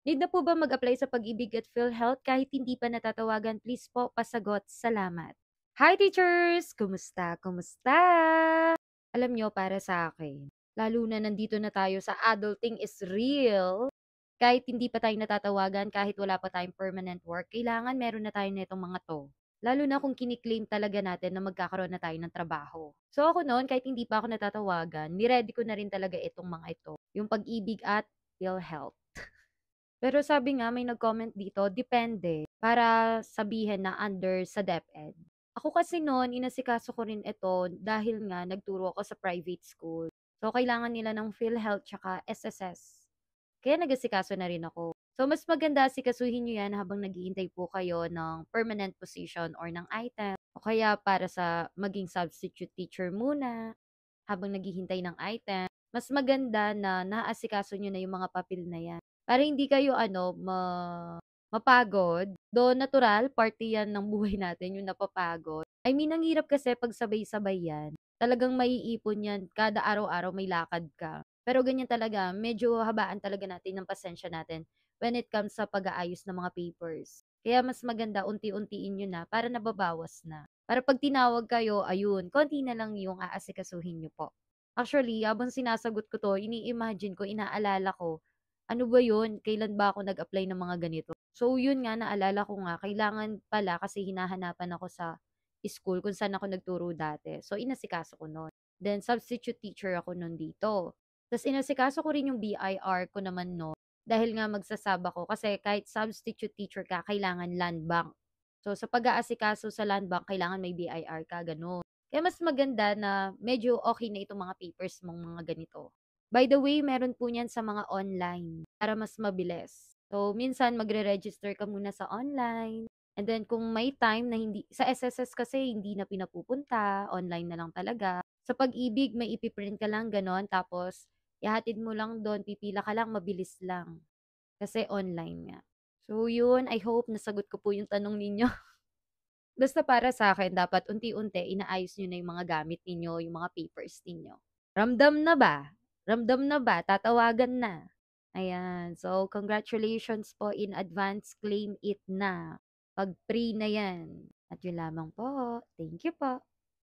Need na po ba mag-apply sa Pag-ibig at PhilHealth kahit hindi pa natatawagan? Please po, pasagot. Salamat. Hi teachers! Kumusta? Kumusta? Alam nyo, para sa akin, lalo na nandito na tayo sa adulting is real, kahit hindi pa tayo natatawagan, kahit wala pa tayong permanent work, kailangan meron na tayo nitong mga 'to. Lalo na kung kini-claim talaga natin na magkakaroon na tayo ng trabaho. So ako noon, kahit hindi pa ako natatawagan, ni-ready ko na rin talaga itong mga ito, yung Pag-ibig at PhilHealth. Pero sabi nga may nag-comment dito, depende, para sabihin na under sa DepEd. Ako kasi noon, inasikaso ko rin ito dahil nga nagturo ako sa private school. So, kailangan nila ng PhilHealth tsaka SSS. Kaya nag-asikaso na rin ako. So, mas maganda asikasuhin nyo yan habang naghihintay po kayo ng permanent position or ng item. O kaya para sa maging substitute teacher muna habang naghihintay ng item. Mas maganda na naaasikaso nyo na yung mga papel na yan. Para hindi kayo mapagod. Though natural, party yan ng buhay natin, yung napapagod. I mean, ang hirap kasi pag sabay-sabay yan. Talagang maiipon yan. Kada araw-araw may lakad ka. Pero ganyan talaga, medyo habaan talaga natin ng pasensya natin when it comes sa pag-aayos ng mga papers. Kaya mas maganda unti-untiin nyo na para nababawas na. Para pag tinawag kayo, ayun, konti na lang yung aasikasuhin nyo po. Actually, habang sinasagot ko to, ini-imagine ko, inaalala ko, ano ba yun? Kailan ba ako nag-apply ng mga ganito? So, yun nga, naalala ko nga, kailangan pala kasi hinahanapan ako sa school kung saan ako nagturo dati. So, inasikaso ko nun. Then, substitute teacher ako nun dito. Tapos, inasikaso ko rin yung BIR ko naman no. Dahil nga magsasaba ko. Kasi kahit substitute teacher ka, kailangan land bank. So, sa pag-aasikaso sa land bank, kailangan may BIR ka, ganun. Kaya mas maganda na medyo okay na itong mga papers mong mga ganito. By the way, meron po niyan sa mga online para mas mabilis. So, minsan magre-register ka muna sa online. And then kung may time na hindi, sa SSS kasi hindi na pinapupunta, online na lang talaga. Sa Pag-ibig, may ipiprint ka lang ganon, tapos ihatid mo lang doon, pipila ka lang, mabilis lang. Kasi online nga. So, yun, I hope nasagot ko po yung tanong ninyo. Basta para sa akin, dapat unti-unti inaayos niyo na yung mga gamit ninyo, yung mga papers ninyo. Ramdam na ba? Ramdam na ba? Tatawagan na. Ayan. So, congratulations po in advance. Claim it na. Pag-pre na yan. At yun lamang po. Thank you po.